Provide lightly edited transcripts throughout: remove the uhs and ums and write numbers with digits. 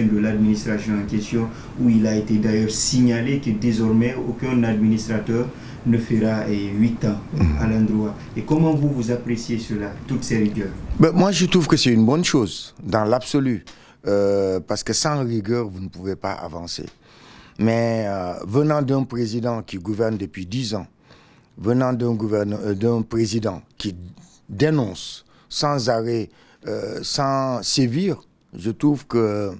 de l'administration en question, où il a été d'ailleurs signalé que désormais aucun administrateur ne fera 8 ans à l'endroit. Et comment vous appréciez cela, toutes ces rigueurs? Moi, je trouve que c'est une bonne chose, dans l'absolu, parce que sans rigueur, vous ne pouvez pas avancer. Mais venant d'un président qui gouverne depuis 10 ans, venant d'un président qui dénonce sans arrêt, sans sévir, je trouve que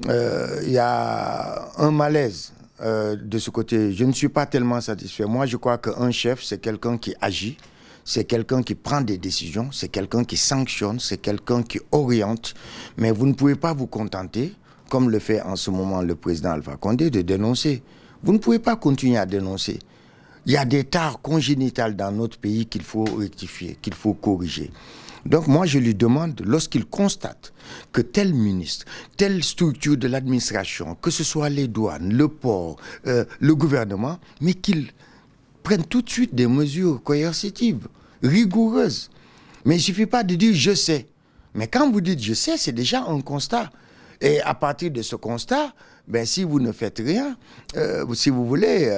il y a un malaise de ce côté. Je ne suis pas tellement satisfait. Moi, je crois qu'un chef, c'est quelqu'un qui agit, c'est quelqu'un qui prend des décisions, c'est quelqu'un qui sanctionne, c'est quelqu'un qui oriente. Mais vous ne pouvez pas vous contenter, comme le fait en ce moment le président Alpha Condé, de dénoncer. Vous ne pouvez pas continuer à dénoncer. Il y a des tares congénitales dans notre pays qu'il faut rectifier, qu'il faut corriger. Donc moi, je lui demande, lorsqu'il constate que tel ministre, telle structure de l'administration, que ce soit les douanes, le port, le gouvernement, mais qu'il prenne tout de suite des mesures coercitives, rigoureuses. Mais il ne suffit pas de dire « je sais ». Mais quand vous dites « je sais », c'est déjà un constat. Et à partir de ce constat, ben, si vous ne faites rien, si vous voulez,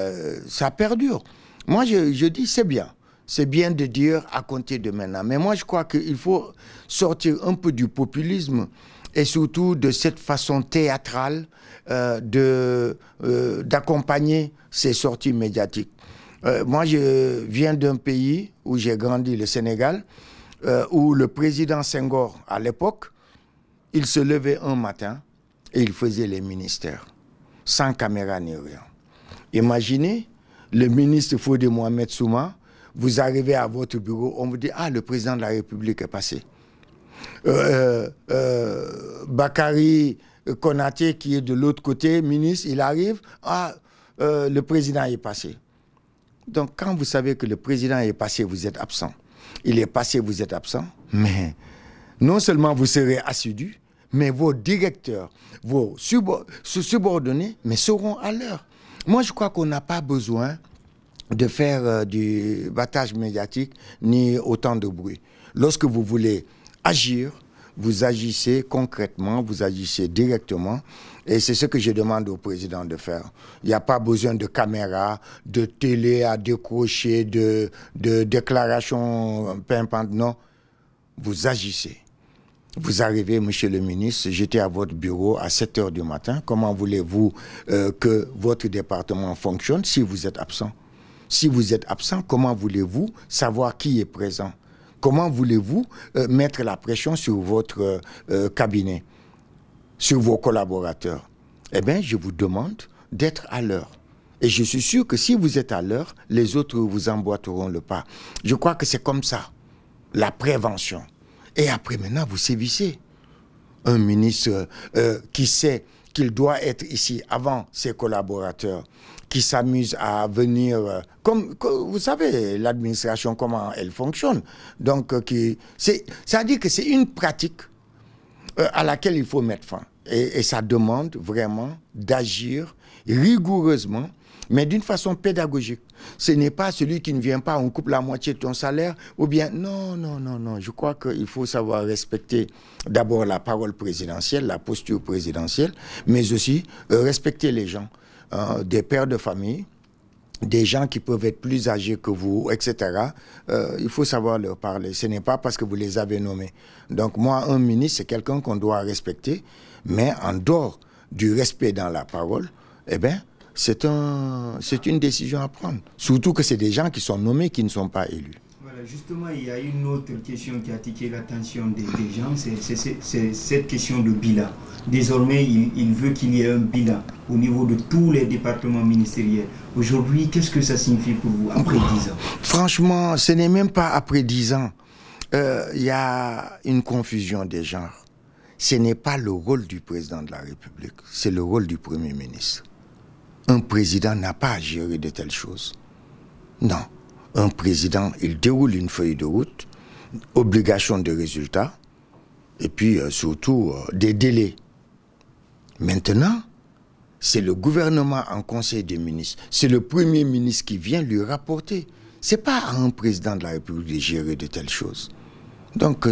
ça perdure. Moi, je dis c'est bien. C'est bien de dire à compter de maintenant. Mais moi, je crois qu'il faut sortir un peu du populisme et surtout de cette façon théâtrale d'accompagner ces sorties médiatiques. Moi, je viens d'un pays où j'ai grandi, le Sénégal, où le président Senghor, à l'époque, il se levait un matin et il faisait les ministères, sans caméra ni rien. Imaginez, le ministre Fodé Mohamed Souma, vous arrivez à votre bureau, on vous dit « Ah, le président de la République est passé ». Bakary Konaté, qui est de l'autre côté, ministre, il arrive, « Ah, le président est passé ». Donc, quand vous savez que le président est passé, vous êtes absent. Il est passé, vous êtes absent. Mais non seulement vous serez assidu, mais vos directeurs, vos subordonnés, mais seront à l'heure. Moi, je crois qu'on n'a pas besoin de faire du battage médiatique ni autant de bruit. Lorsque vous voulez agir, vous agissez concrètement, vous agissez directement. Et c'est ce que je demande au président de faire. Il n'y a pas besoin de caméras, de télé à décrocher, de déclarations pimpantes. Non, vous agissez. Vous arrivez, monsieur le ministre, j'étais à votre bureau à 7 h du matin. Comment voulez-vous que votre département fonctionne si vous êtes absent? Si vous êtes absent, comment voulez-vous savoir qui est présent? Comment voulez-vous mettre la pression sur votre cabinet, sur vos collaborateurs? Eh bien, je vous demande d'être à l'heure. Et je suis sûr que si vous êtes à l'heure, les autres vous emboîteront le pas. Je crois que c'est comme ça, la prévention. Et après, maintenant, vous sévissez. Un ministre qui sait qu'il doit être ici avant ses collaborateurs, qui s'amuse à venir, comme vous savez, l'administration, comment elle fonctionne. Donc, ça veut dire que c'est une pratique à laquelle il faut mettre fin. Et ça demande vraiment d'agir rigoureusement, mais d'une façon pédagogique. Ce n'est pas celui qui ne vient pas, on coupe la moitié de ton salaire, ou bien, non, non, non, non. Je crois qu'il faut savoir respecter d'abord la parole présidentielle, la posture présidentielle, mais aussi respecter les gens, des pères de famille, des gens qui peuvent être plus âgés que vous, etc. Il faut savoir leur parler. Ce n'est pas parce que vous les avez nommés. Donc moi, un ministre, c'est quelqu'un qu'on doit respecter, mais en dehors du respect dans la parole, eh bien, c'est une décision à prendre. Surtout que c'est des gens qui sont nommés, qui ne sont pas élus. Voilà, justement, il y a une autre question qui a attiré l'attention des gens, c'est cette question de bilan. Désormais, il veut qu'il y ait un bilan au niveau de tous les départements ministériels. Aujourd'hui, qu'est-ce que ça signifie pour vous après 10 ans? Franchement, ce n'est même pas après 10 ans. Il y a une confusion des genres. Ce n'est pas le rôle du président de la République, c'est le rôle du Premier ministre. Un président n'a pas à gérer de telles choses. Non. Un président, il déroule une feuille de route, obligation de résultat, et puis surtout des délais. Maintenant, c'est le gouvernement en conseil des ministres, c'est le Premier ministre qui vient lui rapporter. Ce n'est pas à un président de la République de gérer de telles choses. Donc,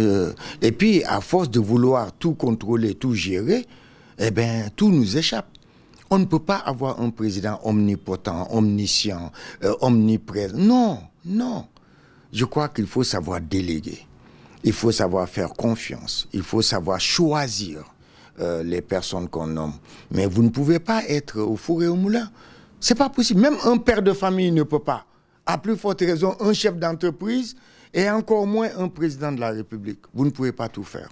et puis, à force de vouloir tout contrôler, tout gérer, eh bien, tout nous échappe. On ne peut pas avoir un président omnipotent, omniscient, omniprésent. Non, non. Je crois qu'il faut savoir déléguer. Il faut savoir faire confiance. Il faut savoir choisir les personnes qu'on nomme. Mais vous ne pouvez pas être au four et au moulin. C'est pas possible. Même un père de famille ne peut pas. À plus forte raison, un chef d'entreprise et encore moins un président de la République. Vous ne pouvez pas tout faire.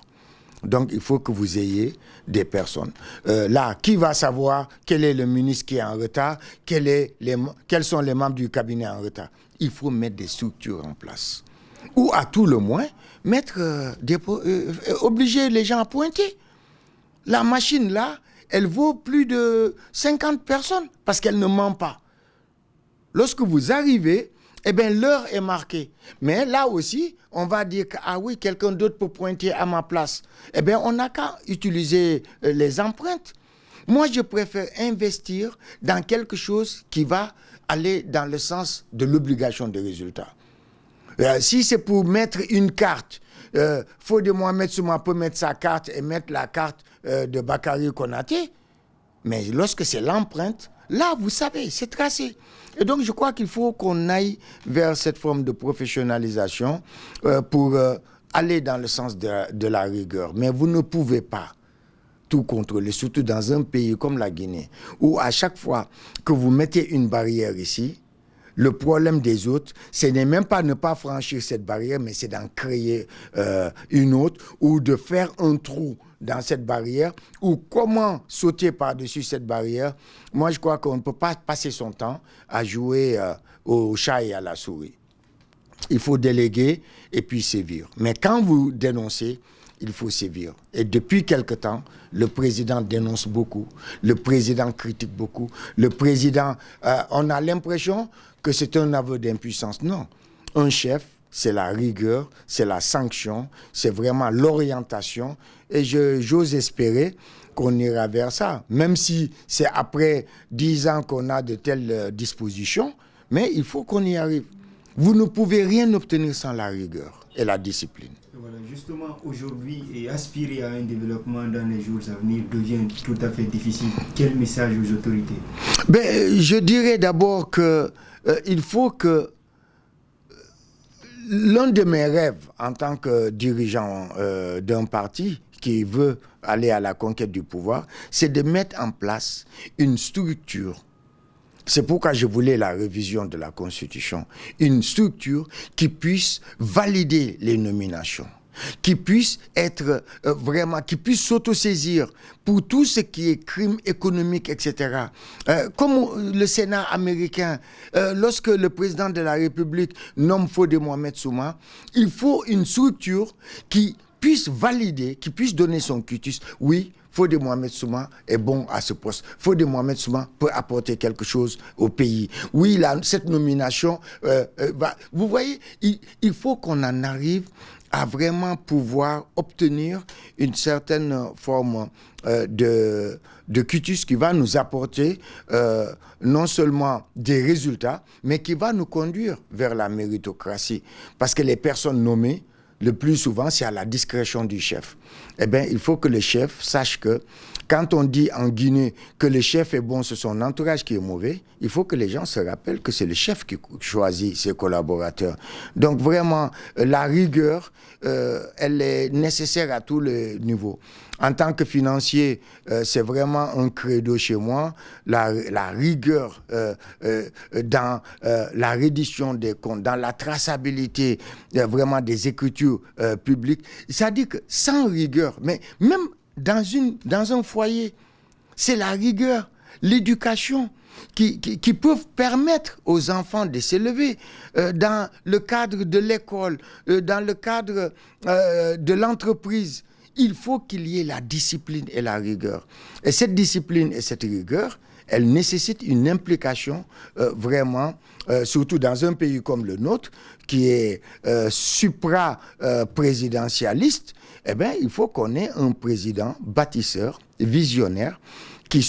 Donc, il faut que vous ayez des personnes. Là, qui va savoir quel est le ministre qui est en retard, quels sont les membres du cabinet en retard? Il faut mettre des structures en place. Ou à tout le moins, obliger les gens à pointer. La machine, là, elle vaut plus de 50 personnes parce qu'elle ne ment pas. Lorsque vous arrivez, eh bien, l'heure est marquée. Mais là aussi, on va dire que, ah oui, quelqu'un d'autre peut pointer à ma place. Eh bien, on n'a qu'à utiliser les empreintes. Moi, je préfère investir dans quelque chose qui va aller dans le sens de l'obligation de résultat. Si c'est pour mettre une carte, Fodé Mohamed Souma peut mettre sa carte et mettre la carte de Bakary Konaté. Mais lorsque c'est l'empreinte, là, vous savez, c'est tracé. Et donc, je crois qu'il faut qu'on aille vers cette forme de professionnalisation pour aller dans le sens de la rigueur. Mais vous ne pouvez pas tout contrôler, surtout dans un pays comme la Guinée, où à chaque fois que vous mettez une barrière ici, le problème des autres, ce n'est même pas ne pas franchir cette barrière, mais c'est d'en créer une autre ou de faire un trou dans cette barrière ou comment sauter par-dessus cette barrière. Moi, je crois qu'on ne peut pas passer son temps à jouer au chat et à la souris. Il faut déléguer et puis sévir. Mais quand vous dénoncez, il faut sévir. Et depuis quelque temps, le président dénonce beaucoup, le président critique beaucoup, le président, on a l'impression que c'est un aveu d'impuissance. Non, un chef, c'est la rigueur, c'est la sanction, c'est vraiment l'orientation. Et j'ose espérer qu'on ira vers ça, même si c'est après 10 ans qu'on a de telles dispositions, mais il faut qu'on y arrive. Vous ne pouvez rien obtenir sans la rigueur et la discipline. Voilà, justement, aujourd'hui, et aspirer à un développement dans les jours à venir devient tout à fait difficile. Quel message aux autorités? Je dirais d'abord qu'il faut que l'un de mes rêves en tant que dirigeant d'un parti qui veut aller à la conquête du pouvoir, c'est de mettre en place une structure. C'est pourquoi je voulais la révision de la Constitution. Une structure qui puisse valider les nominations, qui puisse être qui puisse s'autosaisir pour tout ce qui est crime économique, etc. Comme le Sénat américain, lorsque le président de la République nomme Fodé Mohamed Souma, il faut une structure qui puisse valider, qui puisse donner son quitus. Oui, Fodé Mohamed Souma est bon à ce poste. Fodé Mohamed Souma peut apporter quelque chose au pays. Oui, cette nomination, vous voyez, il faut qu'on en arrive à vraiment pouvoir obtenir une certaine forme de quitus qui va nous apporter non seulement des résultats, mais qui va nous conduire vers la méritocratie. Parce que les personnes nommées, le plus souvent, c'est à la discrétion du chef. Eh bien, il faut que le chef sache que quand on dit en Guinée que le chef est bon, c'est son entourage qui est mauvais, il faut que les gens se rappellent que c'est le chef qui choisit ses collaborateurs. Donc vraiment, la rigueur, elle est nécessaire à tous les niveaux. En tant que financier, c'est vraiment un credo chez moi, la rigueur dans la reddition des comptes, dans la traçabilité vraiment des écritures publiques. C'est-à-dire que sans rigueur, mais même dans un foyer, c'est la rigueur, l'éducation qui peuvent permettre aux enfants de s'élever dans le cadre de l'école, dans le cadre de l'entreprise. Il faut qu'il y ait la discipline et la rigueur. Et cette discipline et cette rigueur, elle nécessite une implication vraiment, surtout dans un pays comme le nôtre, qui est supra-présidentialiste. Eh bien, il faut qu'on ait un président bâtisseur, visionnaire, qui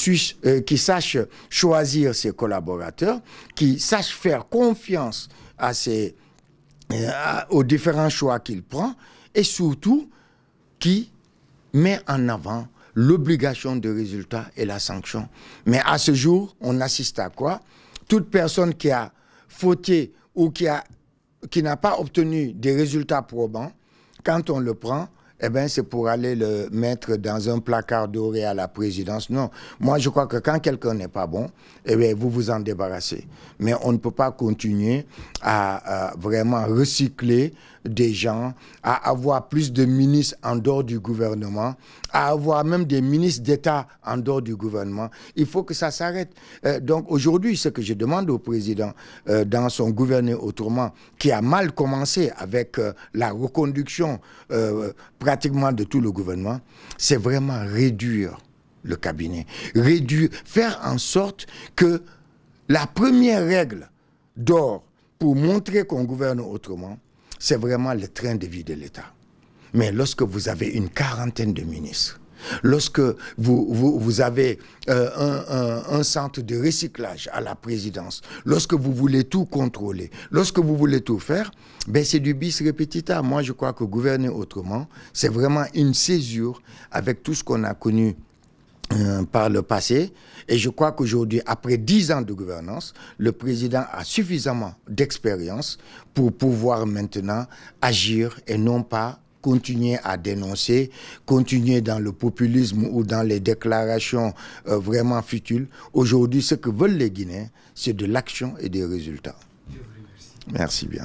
sache choisir ses collaborateurs, qui sache faire confiance aux différents choix qu'il prend, et surtout qui met en avant l'obligation de résultat et la sanction. Mais à ce jour, on assiste à quoi? Toute personne qui a fauté ou qui n'a pas obtenu des résultats probants, quand on le prend, eh ben, c'est pour aller le mettre dans un placard doré à la présidence. Non, moi je crois que quand quelqu'un n'est pas bon, eh bien, vous vous en débarrassez. Mais on ne peut pas continuer à vraiment recycler des gens, à avoir plus de ministres en dehors du gouvernement, à avoir même des ministres d'État en dehors du gouvernement. Il faut que ça s'arrête. Donc aujourd'hui, ce que je demande au président dans son gouverner autrement, qui a mal commencé avec la reconduction pratiquement de tout le gouvernement, c'est vraiment réduire le cabinet. Réduire, faire en sorte que la première règle d'or pour montrer qu'on gouverne autrement, c'est vraiment le train de vie de l'État. Mais lorsque vous avez une quarantaine de ministres, lorsque vous avez un centre de recyclage à la présidence, lorsque vous voulez tout contrôler, lorsque vous voulez tout faire, ben c'est du bis repetita. Moi, je crois que gouverner autrement, c'est vraiment une césure avec tout ce qu'on a connu par le passé. Et je crois qu'aujourd'hui, après 10 ans de gouvernance, le président a suffisamment d'expérience pour pouvoir maintenant agir et non pas continuer à dénoncer, continuer dans le populisme ou dans les déclarations vraiment futiles. Aujourd'hui, ce que veulent les Guinéens, c'est de l'action et des résultats. Je vous remercie. Merci bien.